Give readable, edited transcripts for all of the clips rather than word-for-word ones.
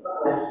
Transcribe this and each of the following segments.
Namandas,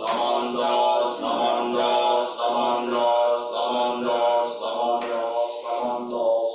namandas, namandas, namandas, namandas, namandas, namandas, namandas.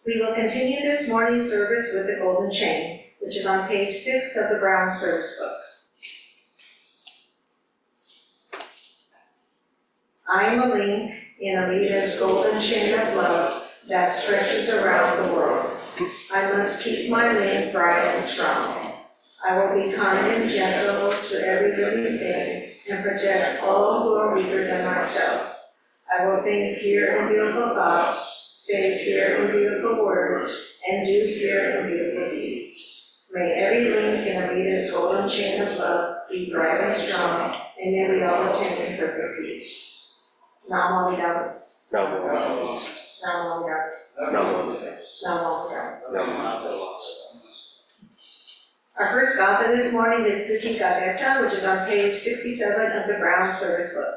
We will continue this morning's service with the golden chain, which is on page 6 of the Brown Service Book. I am a link in Amita's golden chain of love that stretches around the world. I must keep my link bright and strong. I will be kind and gentle to every living thing and protect all who are weaker than myself. I will think pure and beautiful thoughts, say pure and beautiful words, and do pure and beautiful deeds. May every link in Amita's golden chain of love be bright and strong, and may we all attain perfect peace. Namo Buddhas. Namo Buddhas. Namo Buddhas. Namo Buddhas. Namo Buddhas. Namo Buddhas. Our first Gatha this morning is Tsuki Gatha, which is on page 67 of the Brown Service Book.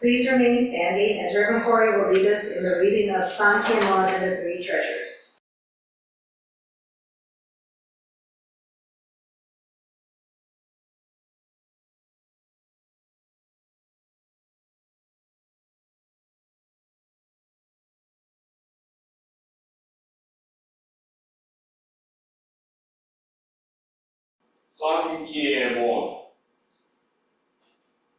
Please remain standing as Reverend Kory will lead us in the reading of Sankyemon and the Three Treasures. Sankyemon.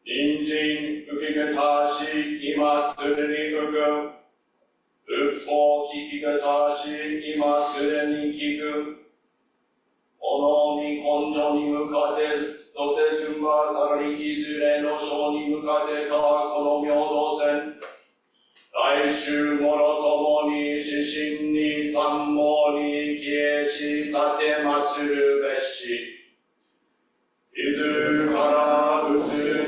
隣人受けがたし今すでに受く。仏法聞きがたし今すでに聞く。おのに根性に向かって土世順はさらにいずれの章に向かってかこの明道線。来週もろともに指針に三毛に消えし立て祭るべし。伊豆から仏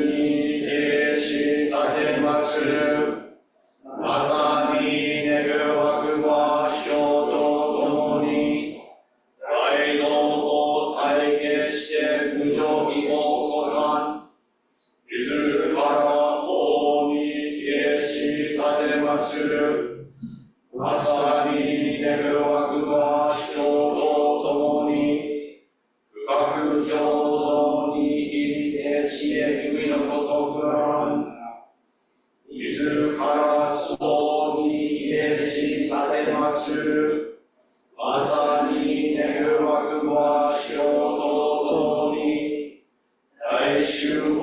に消えし立て祭る。まさに願わくは人と共に大道を体系して無常義を起こさん。伊豆から法に消えし立て祭る。まさに願わくは人と共に深く共存に入りて知恵組のごとくあん。伊豆から僧に消えし立て祭る。まさに願わくは人と共に大衆を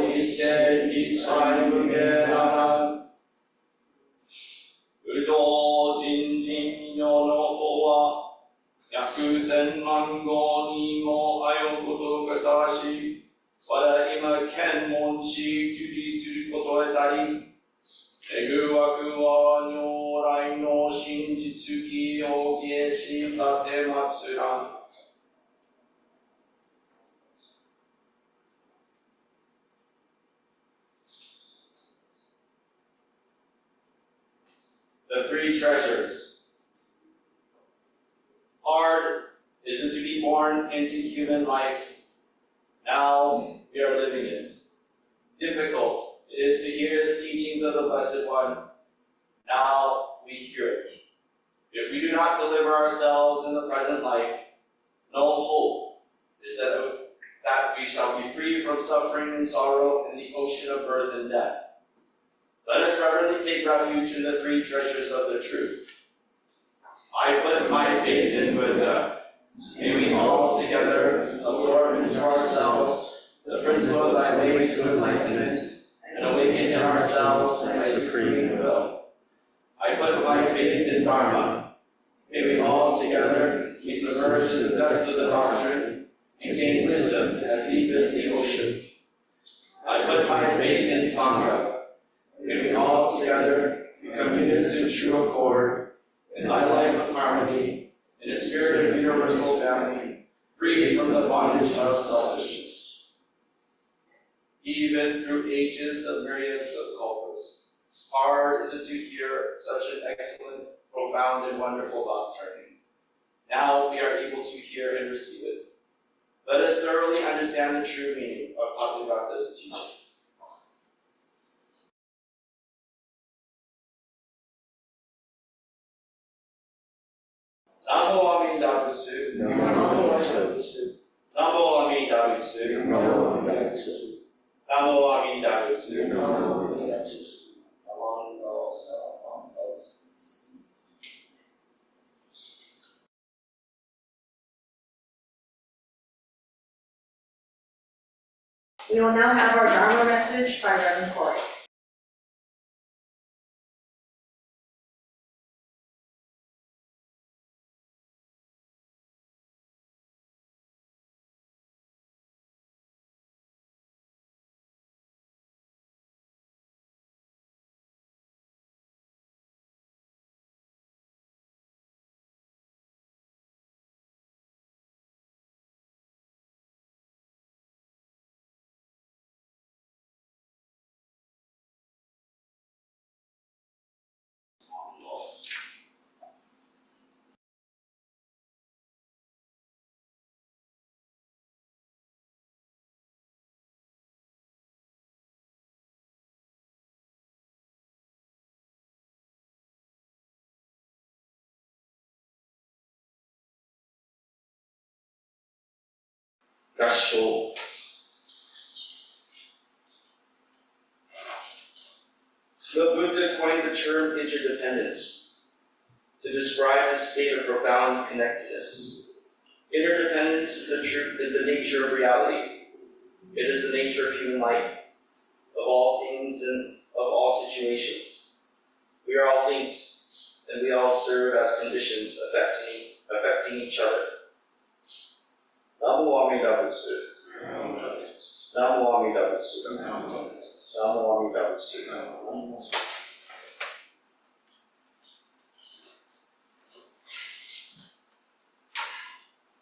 取り捨て一切無限ならん。宇宙人人世の方は約千万号にもあよことがたし、我ら今検問し受理することへたり、めぐわくは如来の真実義を下しさてまつらん。The three treasures. Hard is it to be born into human life. Now we are living it. Difficult it is to hear the teachings of the Blessed One. Now we hear it. If we do not deliver ourselves in the present life, no hope is that we shall be free from suffering and sorrow in the ocean of birth and death. Let us reverently take refuge in the three treasures of the truth. I put my faith in Buddha. May we all together absorb into ourselves the principle of thy way to enlightenment and awaken in ourselves thy supreme will. I put my faith in Dharma. May we all together be submerged in the depth of the doctrine and gain wisdom as deep as the ocean. I put my faith in Sangha. May we all together become units in true accord, in thy life of harmony, in a spirit of universal family, free from the bondage of selfishness. Even through ages of myriads of kalpas, hard is it to hear such an excellent, profound, and wonderful doctrine. Now we are able to hear and receive it. Let us thoroughly understand the true meaning of Paramitas teaching. Namo Amida Butsu. Namo Amida Butsu. Namo Amida Butsu. We will now have our Dharma message by Reverend Kory. Kansho. The Buddha coined the term interdependence to describe a state of profound connectedness. Interdependence is the nature of reality. It is the nature of human life, of all things and of all situations. We are all linked, and we all serve as conditions affecting each other. Namo Amida Butsu. Namo Amida Butsu. Namo Amida Butsu.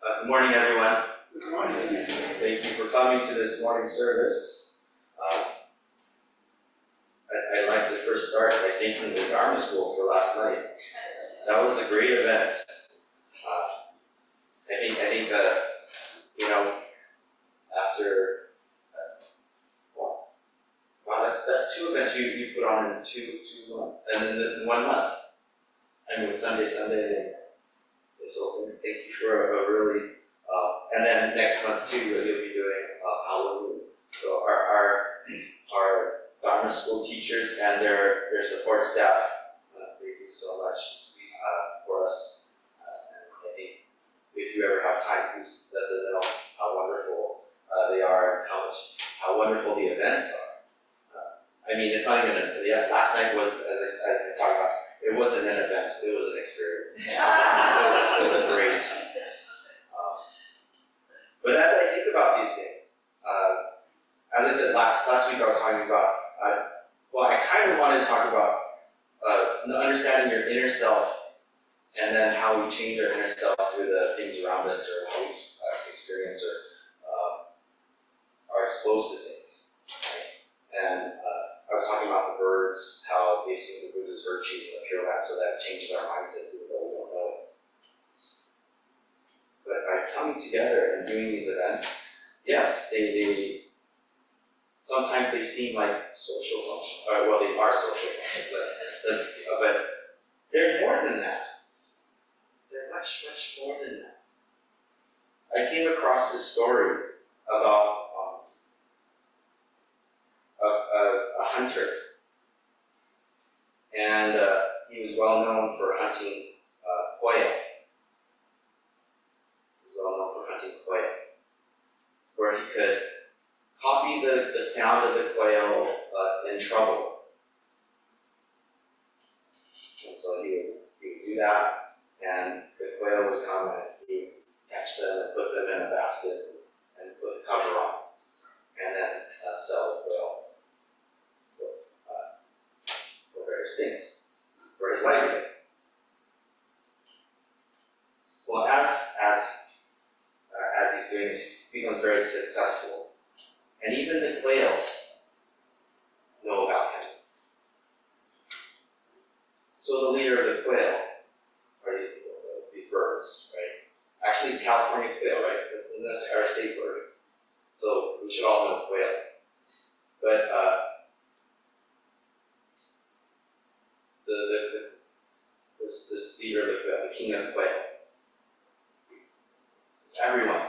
Good morning, everyone. Good morning. Thank you for coming to this morning service. I'd like to first start by thanking the Dharma School for last night. That was a great event. I think after wow, that's two events you put on in two months, and then in 1 month. I mean, with Sunday, and so thank you for a really, and then next month too, you'll be doing Halloween. So our Dharma School teachers and their support staff, they do so much for us. And I think if you ever have time, please let them know how wonderful they are and how wonderful the events are. I mean, it's not even last night was, as I talked about, it wasn't an event, it was an experience. it was great. But as I think about these things, as I said last week, I was talking about Well, I kind of wanted to talk about understanding your inner self, and then how we change our inner self through the things around us, or how we experience or are exposed to things. Right? And I was talking about the birds, how they see the Buddha's virtues in the Pure Land, so that changes our mindset even though we don't know it. But by coming together and doing these events, yes, they sometimes they seem like social functions. Well, they are social functions, but they're more than that. They're much, much more than that. I came across this story about a hunter, and he was well known for hunting quail. He was well known for hunting quail, where he could copy the sound of the quail in trouble. And so he would do that, and the quail would come and he would catch them and put them in a basket and put the cover on, and then sell the quail for various things, for his livelihood. Well, as he's doing this, he becomes very successful, and even the quails know about him. So the leader of the quail, or these birds, right? Actually, California quail, right? Isn't that our state bird? So we should all know quail. But this leader of the quail, the king of the quail, says, everyone,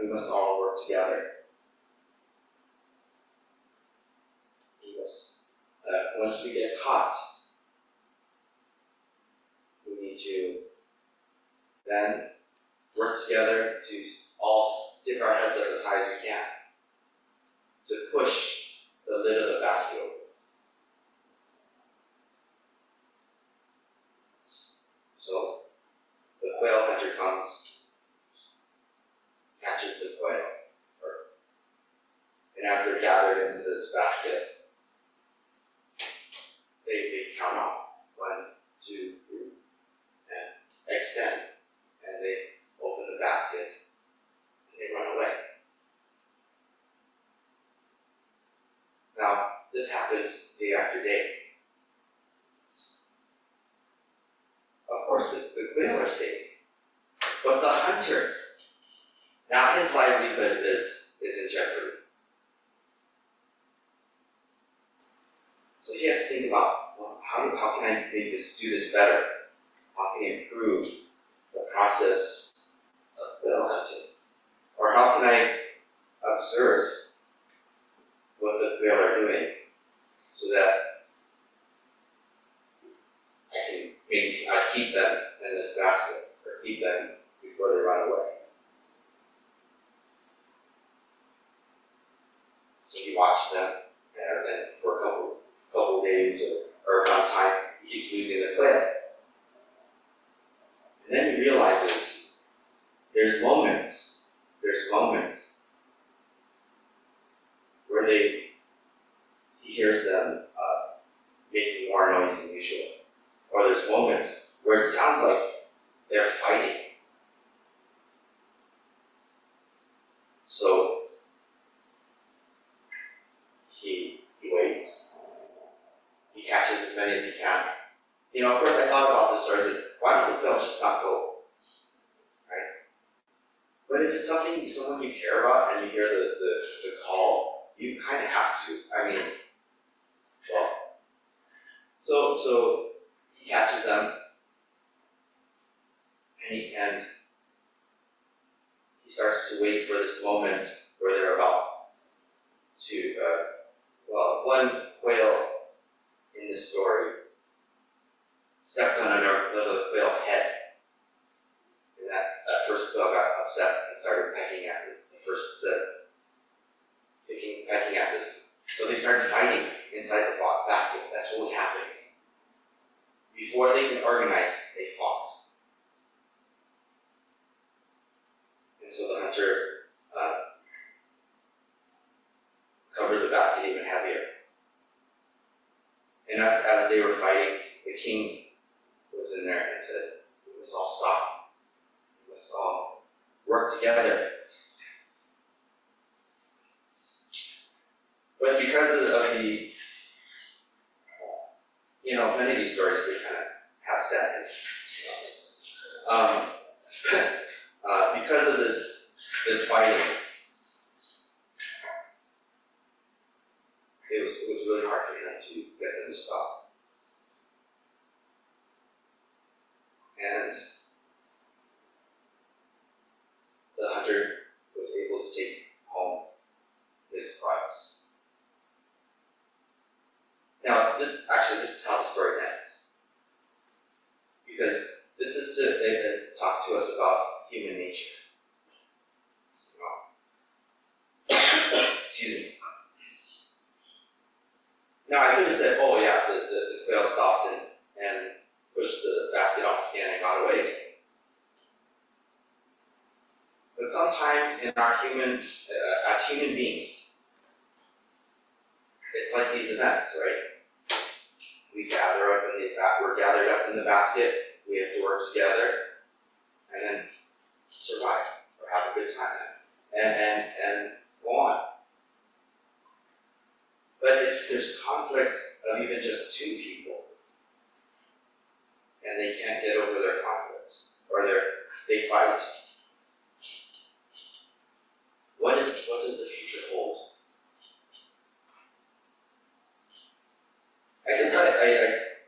we must all work together. Once we get caught, we need to then work together to all stick our heads up as high as we can to push the lid of the basket open. So the quail hunter comes, catches the quail, and as they're gathered into this basket, they count off 1, 2, 3, and extend, and they open the basket and they run away. Now, this happens day after day. Of course, the quail are safe, but the hunter, now his livelihood is in jeopardy. So he has to think about, well, how can I do this better? How can I improve the process of quail hunting? Or how can I observe what the quail are doing so that I keep them in this basket, or keep them before they run away? So he watched them, and then for a couple days or one time, he keeps losing the quail. And then he realizes there's moments where he hears them making more noise than usual. Or there's moments where it sounds like they're fighting. So he waits. He catches as many as he can. Of course, I thought about this story. I said, why don't the quail just not go? Right? But if it's someone you care about, and you hear the call, you kind of have to. So he catches them, and he starts to wait for this moment where they're about to. One quail in this story stepped on another quail's head, and that first quail got upset and started pecking at pecking at this. So they started fighting inside the basket. That's what was happening. Before they can organize, they fought. And so the hunter covered the basket even heavier. And as they were fighting, the king was in there and said, "We must all stop. We must all work together." But because of the many of these stories, they kind of have sad endings, to be honest. Because of this fighting, it was really hard for him to get them to stop. And the hunter was able to take home his prize. Now, this is how the story ends. Because this is to talk to us about human nature. Excuse me. Now, I could have said, oh yeah, the quail stopped and pushed the basket off again and got away. But sometimes in our as human beings, it's like these events, right? We're gathered up in the basket, we have to work together, and then survive, or have a good time, and go on. But if there's conflict of even just two people, and they can't get over their conflicts, or they fight, what does the future hold? I guess I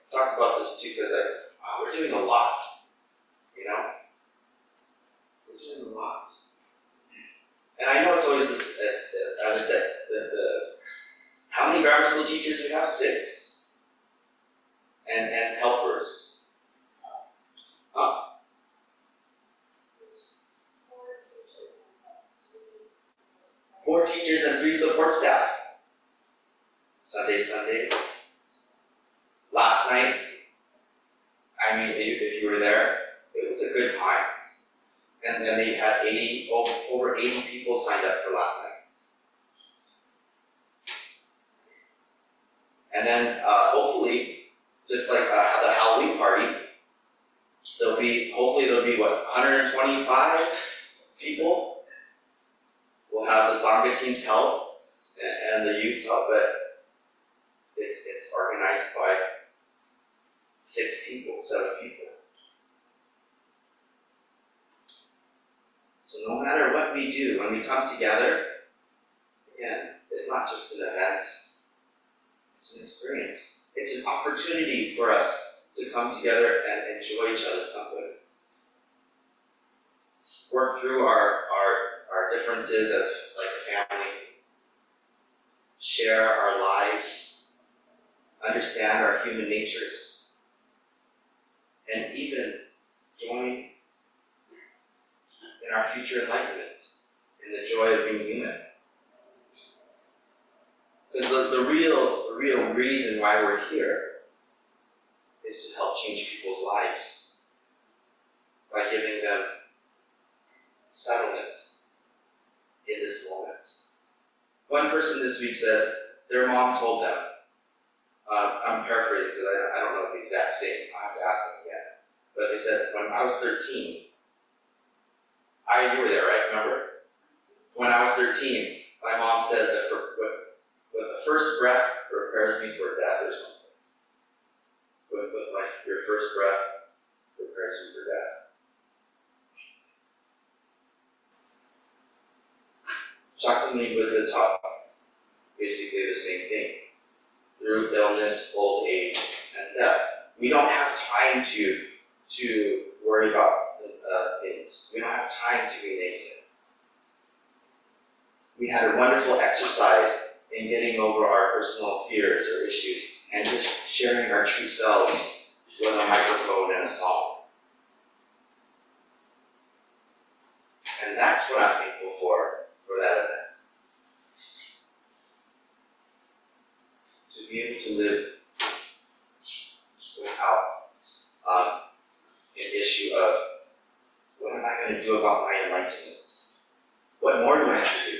talk about this too because we're doing a lot, We're doing a lot. And I know it's always this, as I said, how many grammar school teachers we have? 6. And helpers. 4 teachers and 3 support staff. Sunday. Last night, if you were there, it was a good time. And then they had over 80 people signed up for last night. And then hopefully, just like the Halloween party, hopefully there'll be 125 people. We'll have the Sangha team's help and the youth's help, but it's organized by 7 people. So no matter what we do, when we come together, again, it's not just an event, it's an experience. It's an opportunity for us to come together and enjoy each other's company. Work through our differences as like a family, share our lives, understand our human natures, and even join in our future enlightenment, in the joy of being human. Because the real reason why we're here is to help change people's lives by giving them settlement in this moment. One person this week said their mom told them, I'm paraphrasing because I don't know the exact same, I have to ask them again, but they said, when I was 13, you were there, right? Remember? When I was 13, my mom said that when the first breath prepares me for death or something. Your first breath prepares you for death. Shakyamuni Buddha taught basically the same thing. Through illness, old age, and death. We don't have time to worry about things. We don't have time to be naked. We had a wonderful exercise in getting over our personal fears or issues and just sharing our true selves with a microphone and a song. And that's what I'm thankful for that event. To be able to live without an issue of what am I going to do about my enlightenment? What more do I have to do?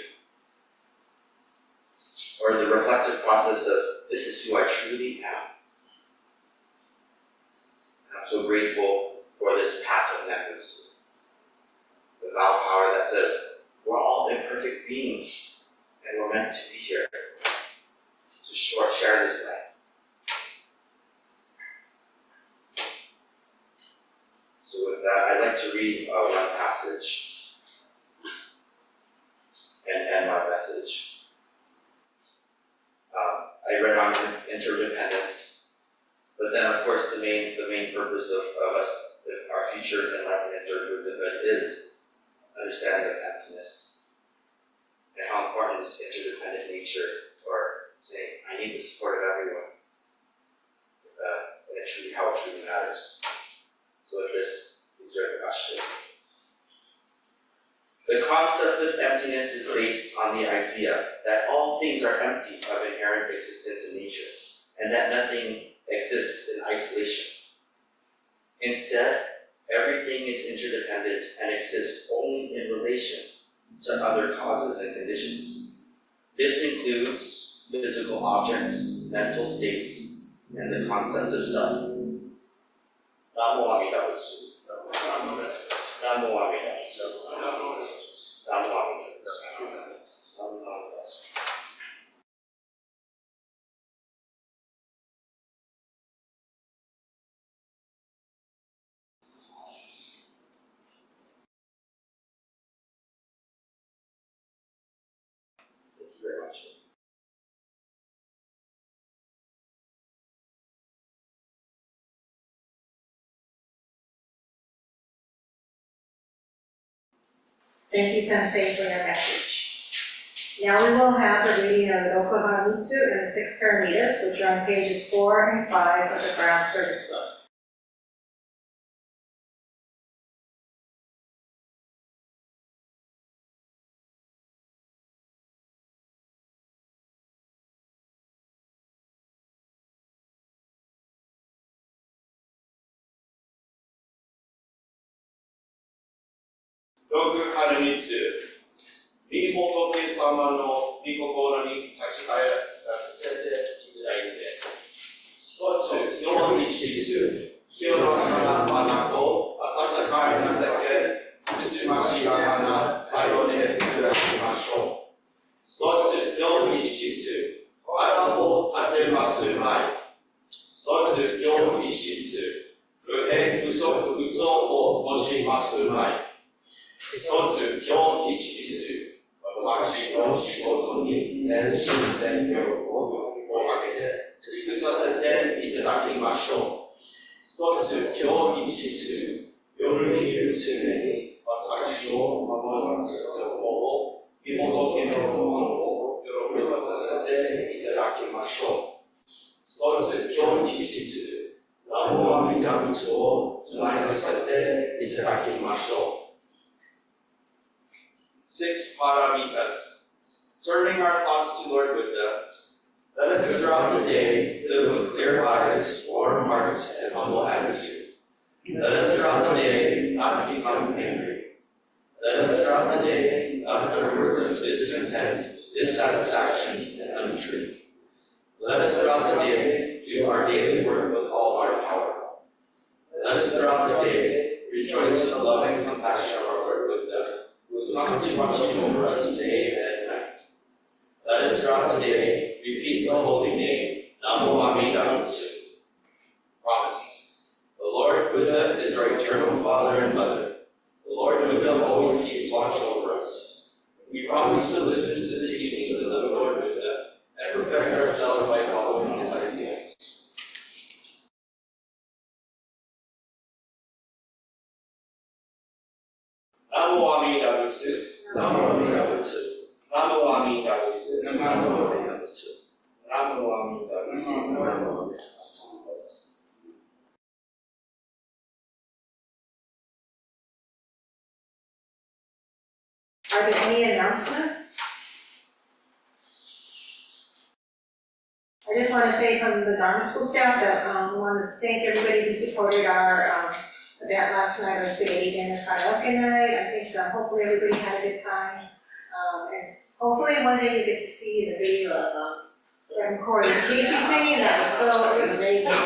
Or the reflective process of this is who I truly am. so grateful for this path of Nebutsu. The vow power that says, we're all imperfect beings, and we're meant to be here to share this life. So with that, I'd like to read one passage and end my message. I read on interdependence, but then of course the main purpose of us, if our future enlightenment or Buddhahood, is understanding of emptiness and how important this interdependent nature, or saying, I need the support of everyone, and how it truly matters. So with this, please join the question. The concept of emptiness is based on the idea that all things are empty of inherent existence and nature, and that nothing exists in isolation. Instead, everything is interdependent and exists only in relation to other causes and conditions. This includes physical objects, mental states, and the concept of self. Namo Amida Butsu. Namo Amida Butsu. Namo Amida Butsu. Namo Amida Butsu. Thank you very much. Thank you, Sensei, for your message. Now we will have a reading of the Paramitas and the 6 Paramitas, which are on pages 4 and 5 of the Ground Service Book. Roku Paramits、御仏様の御心に立ち返らせていただいて、一つ、世に実、清らかな眼と温かい情け、つつましやかな対応でいただきましょう。一つ、世に実、腹を立てますまい。一つ、世に実、不偏不足嘘を申しますまい。一つ、今日一日、私の仕事に全身全力をかけて尽くさせていただきましょう。一つ、今日一日、夜昼常に私を守ります方を、身元家のものを喜ばさせていただきましょう。一つ、今日一日、南無阿弥陀仏を唱えさせていただきましょう。6 Paramitas. Turning our thoughts to Lord Buddha, let us throughout the day live with clear eyes, warm hearts, and humble attitude. Let us throughout the day not become angry. Let us throughout the day not utter words of discontent, dissatisfaction, and untruth. Let us throughout the day do our daily work with all our power. Let us throughout the day rejoice in the love and compassion of our Lord Buddha, who is constantly watching over us day and night. Let us throughout the day repeat the holy name, Namo Amida Butsu. Promise. The Lord Buddha is our eternal Father and Mother. The Lord Buddha always keeps watch over us. We promise to listen to the teachings of the Lord Buddha and perfect ourselves by following his ideas. Namo Amida Butsu. Namo Amida Butsu. Namo Amida Butsu. Namo Amida Butsu. Namo Amida Butsu. Namo Amida Butsu. Are there any announcements? I just want to say from the Dharma School staff that we want to thank everybody who supported our event last night. It was Big Eight and Karaoke night. I think hopefully everybody had a good time. And hopefully one day you get to see the video of Kory and Casey singing. It was amazing. So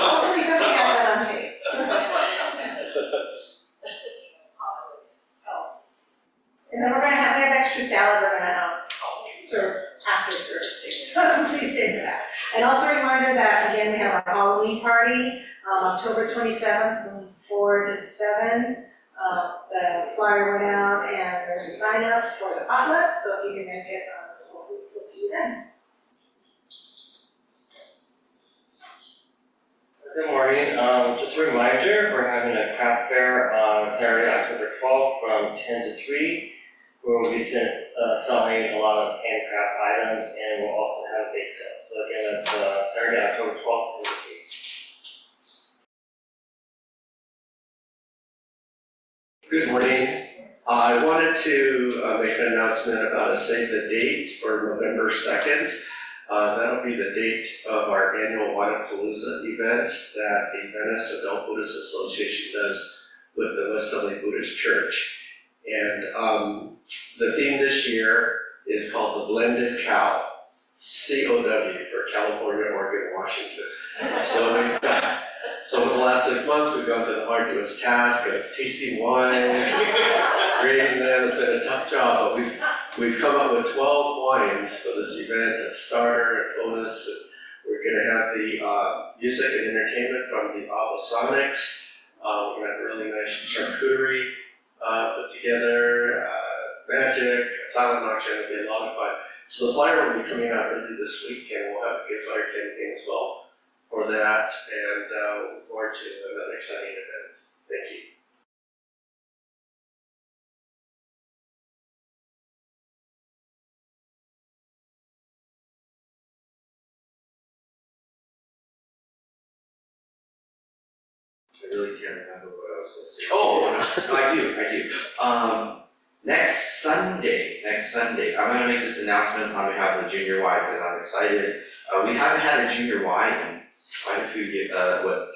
hopefully somebody has that on tape. is that, again, we have our Halloween party, October 27th from 4 to 7. The flyer went out and there's a sign up for the potluck, so if you can make it, we'll see you then. Good morning. Just a reminder, we're having a craft fair on Saturday, October 12th from 10 to 3, where we'll be selling a lot of handcraft items, and we'll also have a bake sale. So again, that's Saturday, October 12th, 10 to 3. Good morning. I wanted to make an announcement about a save the date for November 2nd. That'll be the date of our annual Wadapalooza event that the Venice Adult Buddhist Association does with the West LA Buddhist Church. And the theme this year is called the Blended Cow, COW for California, Oregon, Washington. So for the last 6 months, we've gone through the arduous task of tasting wines, grading them. It's been a tough job, but we've come up with 12 wines for this event, a starter, a bonus. We're going to have the music and entertainment from the Babasonics. We're going to have a really nice charcuterie put together, magic, silent auction. It'll be a lot of fun. So the flyer will be coming out early this week, and we'll have a gift flyer campaign as well for that, and look forward to another exciting event. Thank you. I really can't remember what I was supposed to say. Oh, no, I do. Next Sunday, I'm going to make this announcement on behalf of the Junior Y because I'm excited. We haven't had a Junior Y in quite a few years,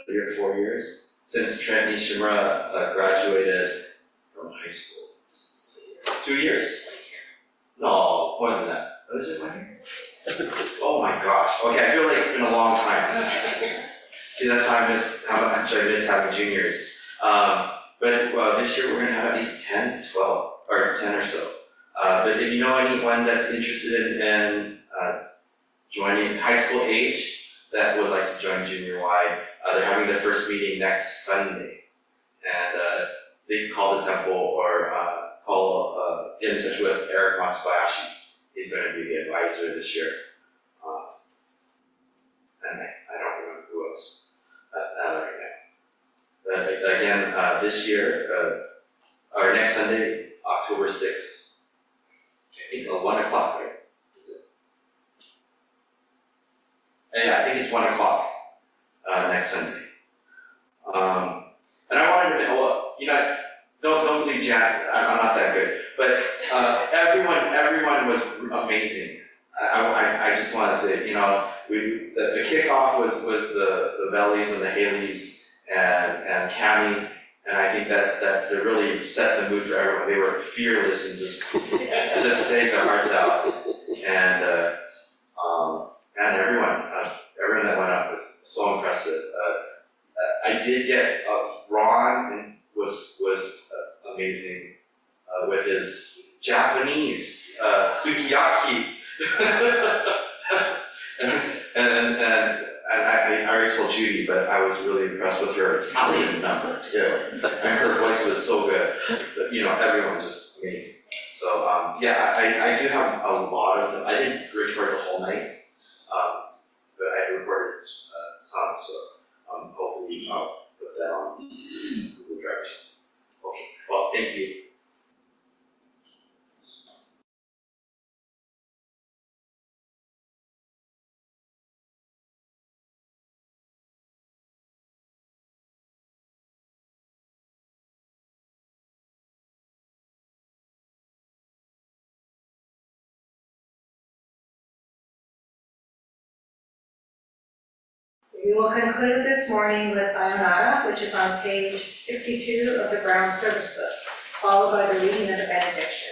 3 or 4 years, since Trent Nishimura graduated from high school. 2 years? No, more than that. What is it, 1 year? Oh my gosh. Okay, I feel like it's been a long time. See, that's how much I miss having juniors. But this year we're going to have at least 10 to 12, or 10 or so. But if you know anyone that's interested in joining high school age that would like to join Junior Y, they're having their first meeting next Sunday. And they can call the temple or get in touch with Eric Matsubayashi. He's going to be the advisor this year. And I don't remember who else. Again, this year, or next Sunday, October 6th, I think at 1 o'clock, right? Is it? Yeah, I think it's 1 o'clock next Sunday. And I wanted to know, don't leave Jack, I'm not that good, but everyone was amazing. I just want to say, the kickoff was the Bellies and the Haleys and Cami, and I think that it really set the mood for everyone. They were fearless and just saying their hearts out, and everyone that went up was so impressive. I did get Ron was amazing with his Japanese sukiyaki. and I already told Judy, but I was really impressed with her Italian number too. And her voice was so good. But, everyone was just amazing. So I do have a lot of them. I didn't record the whole night, but I recorded some. So hopefully I'll put that on Google Drive or something. Okay. Well, thank you. We will conclude this morning with Sayonara, which is on page 62 of the Brown Service Book, followed by the reading of the Benediction.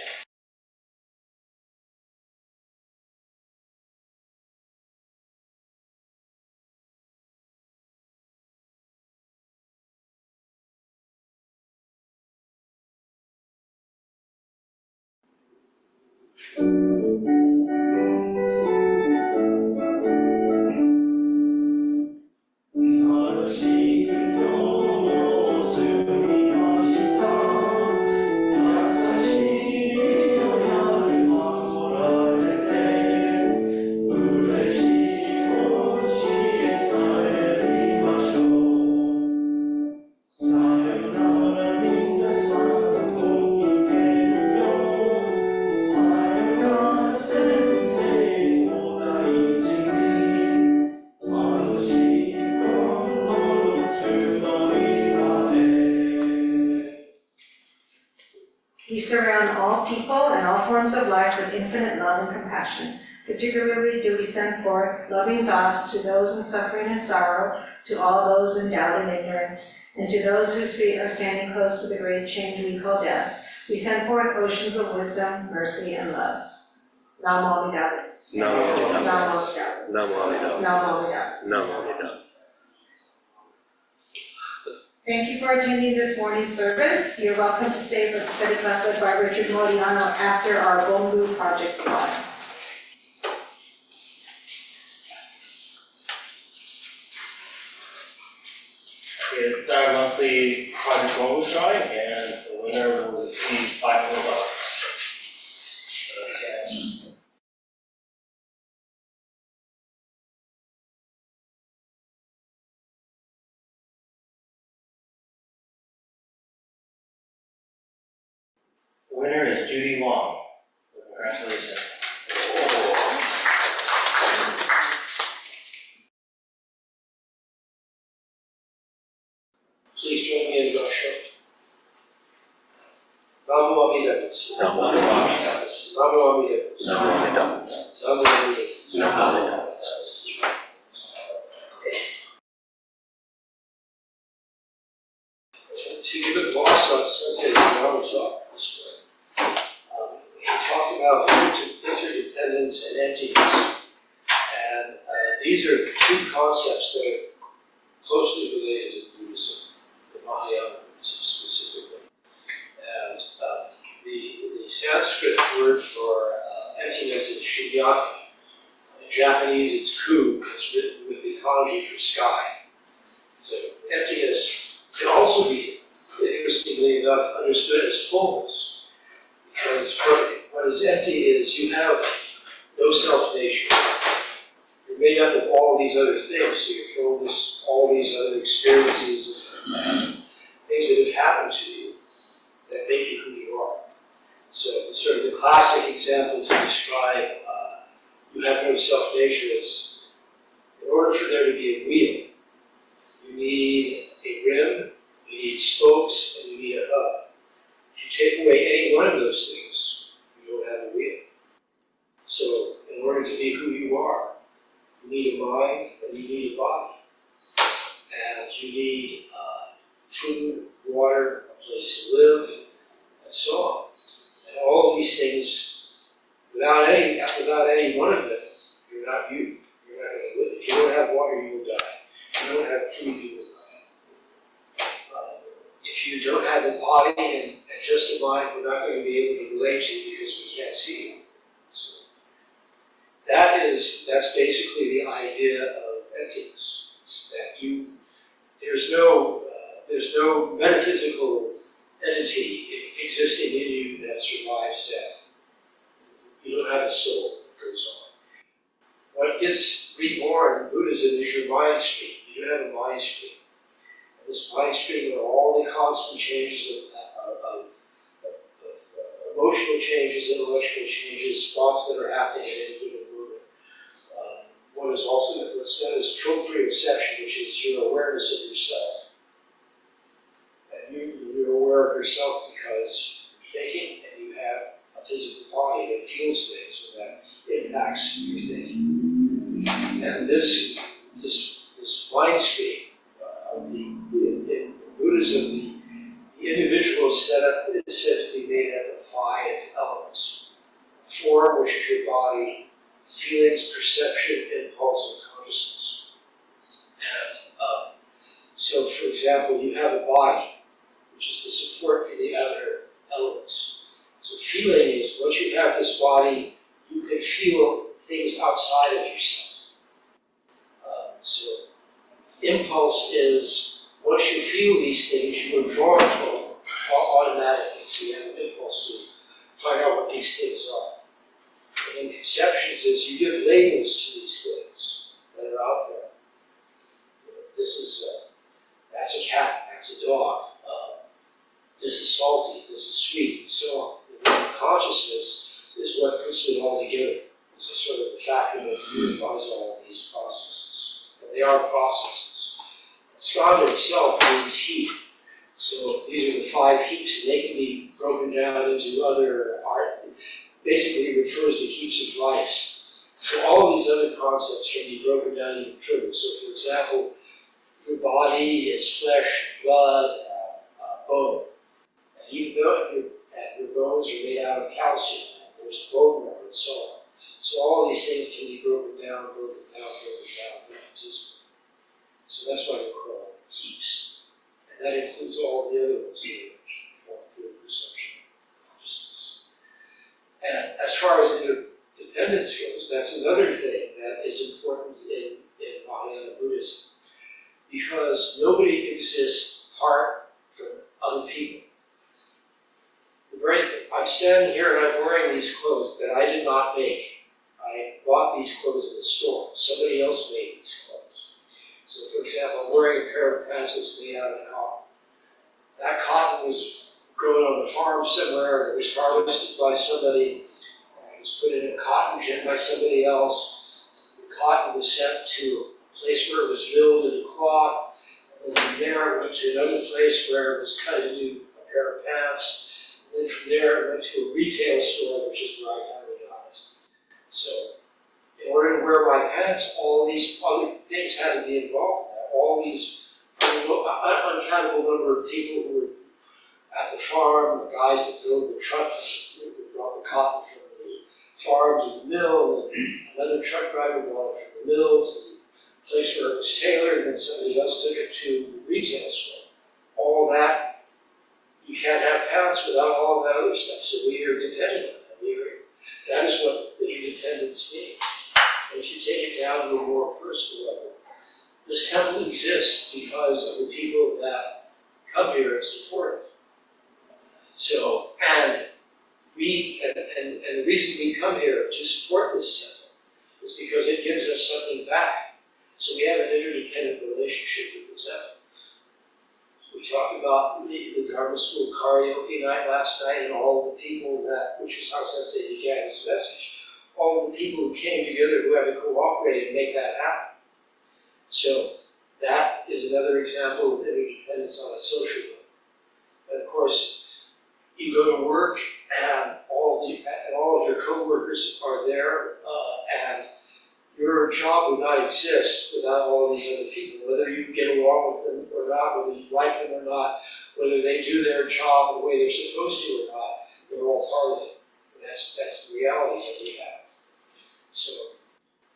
surround all people and all forms of life with infinite love and compassion. Particularly do we send forth loving thoughts to those in suffering and sorrow, to all those in doubt and ignorance, and to those whose feet are standing close to the great change we call death. We send forth oceans of wisdom, mercy, and love. Namo Amida Butsu. Namo Amida Namo Butsu. Amida Butsu. Namo Amida Butsu. Namo Amida Butsu. Namo Amida Butsu. Thank you for attending this morning's service. You're welcome to stay for the study class led by Richard Modiano after our Bonbu project class. Okay, this is our monthly project bonus drawing, and the winner will receive $500. The winner is Judy Wong, so congratulations. Please join me in Gansho. Namo Amida Butsu. Namo Amida Butsu. Namo Amida Butsu. Namo Amida Butsu. Namo Amida Butsu. Namo Amida Butsu. To give a gloss on Sensei Yamamoto's talk this morning, he talked about interdependence and emptiness. And these are two concepts that are closely related to Buddhism, the Mahayana Buddhism specifically. And the Sanskrit word for emptiness is shunyata. In Japanese, it's ku. It's written with the kanji for sky. So emptiness can also be, interestingly enough, understood as fullness. Because what is empty is you have no self-nature. You're made up of all these other things, so you're filled with all these other experiences and things that have happened to you that make you who you are. So sort of the classic example to describe you have no self-nature is, in order for there to be a wheel, you need a rim, you need spokes, and you need a hub. If you take away any one of those things, you don't have a wheel. So in order to be who you are, you need a mind and you need a body. And you need food, water, a place to live, and so on. And all of these things, without any one of them, you're not you. You're not going to live. If you don't have water, you will die. If you don't have food, you will die. If you don't have a body and just a mind, we're not going to be able to relate to you because we can't see you. So that's basically the idea of emptiness. It's that there's no metaphysical entity existing in you that survives death. You don't have a soul that goes on. What gets reborn in Buddhism is your mind stream. You don't have a mind stream. And this mind stream are all the constant changes of emotional changes, intellectual changes, thoughts that are happening at any given moment. What's done is proprioception, which is your awareness of yourself. And you're aware of yourself because you're thinking and you have a physical body that feels things and that impacts your thinking. And this mind stream, in Buddhism, the individual is said to be made up of 5 elements. Form, which is your body, feelings, perception, impulse, and consciousness. And so, for example, you have a body, which is the support for the other elements. So feeling is, once you have this body, you can feel things outside of yourself. So impulse is, once you feel these things, you are drawn to them automatically. So you have an impulse to find out what these things are. And then conceptions is, you give labels to these things that are out there. That's a cat, that's a dog. This is salty, this is sweet, and so on. And consciousness is what puts it all together. It's a sort of the factor that unifies all of these processes. And they are processes. And skanda itself means heat. So these are the 5 heaps, and they can be broken down into other art. Basically refers to heaps of rice. So all of these other concepts can be broken down even further. So for example, your body is flesh, blood, bone. And even though your bones are made out of calcium, there's bone marrow and so on. So all of these things can be broken down. So that's why we call them heaps. And that includes all the other ones that form field perception, consciousness. And as far as interdependence goes, that's another thing that is important in Mahayana Buddhism. Because nobody exists apart from other people. I'm standing here and I'm wearing these clothes that I did not make. I bought these clothes in the store. Somebody else made these clothes. So for example, I'm wearing a pair of pants that's made out of cotton. That cotton was grown on a farm somewhere, and it was harvested by somebody, and it was put in a cotton gin by somebody else. The cotton was sent to a place where it was milled into cloth, and then from there it went to another place where it was cut into a pair of pants. And then from there it went to a retail store, which is where I finally got it. So in order to wear my pants, all these other things had to be involved in that. All these uncountable number of people who were at the farm, the guys that drove the trucks, that brought the cotton from the farm to the mill, and another truck driver brought it from the mill to the place where it was tailored, and then somebody else took it to the retail store. All that, you can't have pants without all that other stuff, so we are dependent on that. That is what interdependence means. And if you take it down to a more personal level, this temple exists because of the people that come here and support it. So, and the reason we come here to support this temple is because it gives us something back. So we have an interdependent relationship with the temple. We talked about the Dharma School karaoke night last night, and all the people which is how Sensei began his message, all the people who came together who had to cooperate and make that happen. So that is another example of interdependence on a social level. And of course, you go to work and all of your co-workers are there, and your job would not exist without all of these other people, whether you get along with them or not, whether you like them or not, whether they do their job the way they're supposed to or not, they're all part of it. And that's the reality that we have. So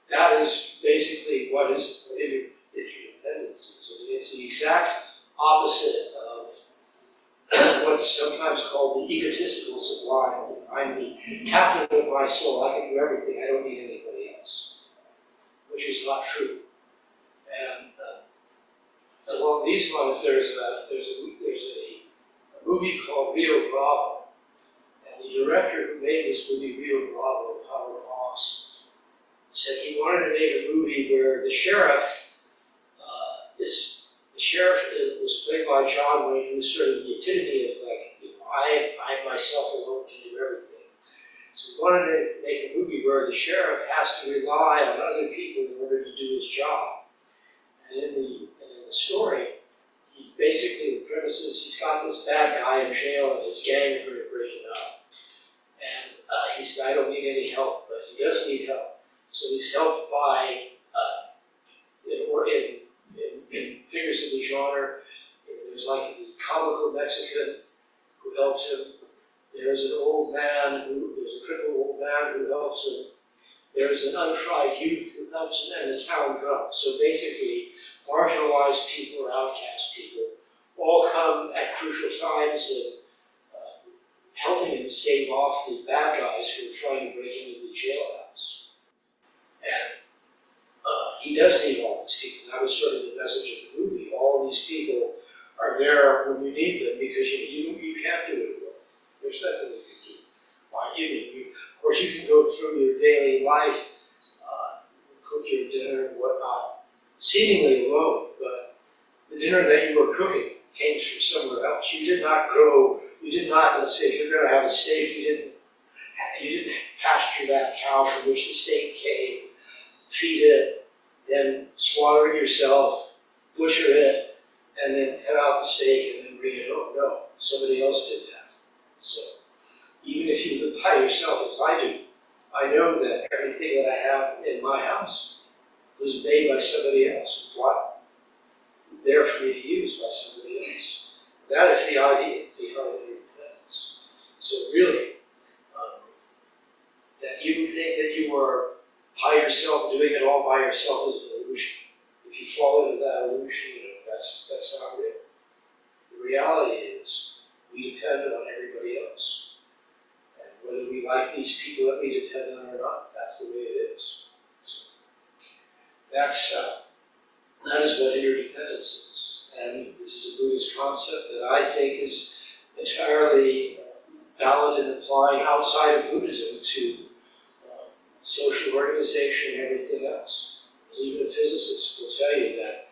that is basically what interdependence is. It's the exact opposite of what's sometimes called the egotistical sublime. I'm the captain of my soul. I can do everything. I don't need anybody else, which is not true. And along these lines, there's a movie called Rio Bravo, and the director who made this movie, Rio Bravo, Howard Hawks, said he wanted to make a movie where the sheriff was played by John Wayne, who was sort of the epitome of I myself alone can do everything. So he wanted to make a movie where the sheriff has to rely on other people in order to do his job. And in the story, the premise is he's got this bad guy in jail and his gang are going to break him up. And he said, I don't need any help, but he does need help. So he's helped by, in figures of the genre, there's like the comical Mexican who helps him. There's a crippled old man who helps him. There's an untried youth who helps him, and a town drunk. So basically, marginalized people or outcast people all come at crucial times in helping him stave off the bad guys who are trying to break into the jailhouse. And he does need all these people. That was sort of the message of the movie. All these people are there when you need them because you can't do it alone. There's nothing you can do. Of course, you can go through your daily life, cook your dinner and whatnot, seemingly alone, but the dinner that you were cooking came from somewhere else. You did not, let's say, if you're going to have a steak, you didn't pasture that cow from which the steak came, feed it, then slaughter it yourself, butcher it, and then cut out the steak and then bring it home. No, somebody else did that. So even if you live by yourself as I do, I know that everything that I have in my house was made by somebody else. What? There for me to use by somebody else. That is the idea behind interdependence. So really, that you think that you are by yourself, doing it all by yourself is an illusion. If you fall into that illusion, that's not real. The reality is we depend on everybody else. And whether we like these people that we depend on or not, that's the way it is. So that is what interdependence is. And this is a Buddhist concept that I think is entirely valid in applying outside of Buddhism to social organization and everything else. And even a physicist will tell you that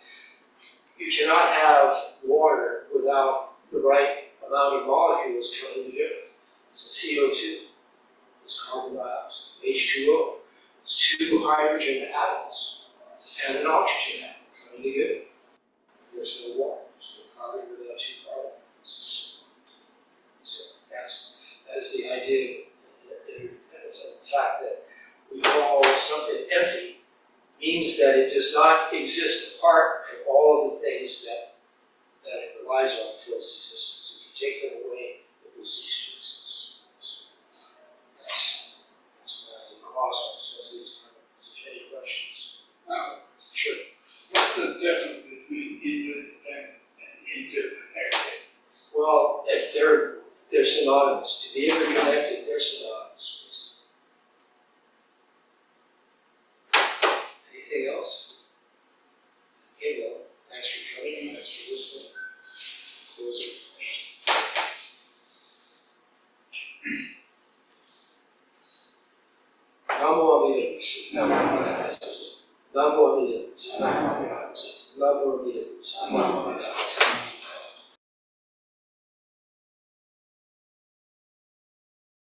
you cannot have water without the right amount of molecules coming together. It's CO2, it's carbon dioxide, H2O, it's two hydrogen atoms and an oxygen atom coming together. There's no water, there's no carbon without two carbons. So that is the idea of interdependence, and the fact that we call something empty means that it does not exist apart from all of the things that it relies on for its existence. If you take them away, it will cease to exist. That's my cosmos. That's these comments. If you have any questions? Sure. What's the difference between interdependent and interconnected? Well, if they're synonymous. To be interconnected, they're synonymous. Anything else? Okay, well, thanks for coming, thanks for listening. Close it. Namo Amida Butsu. Namo Amida Butsu. Namo Amida Butsu. Namo Amida Butsu.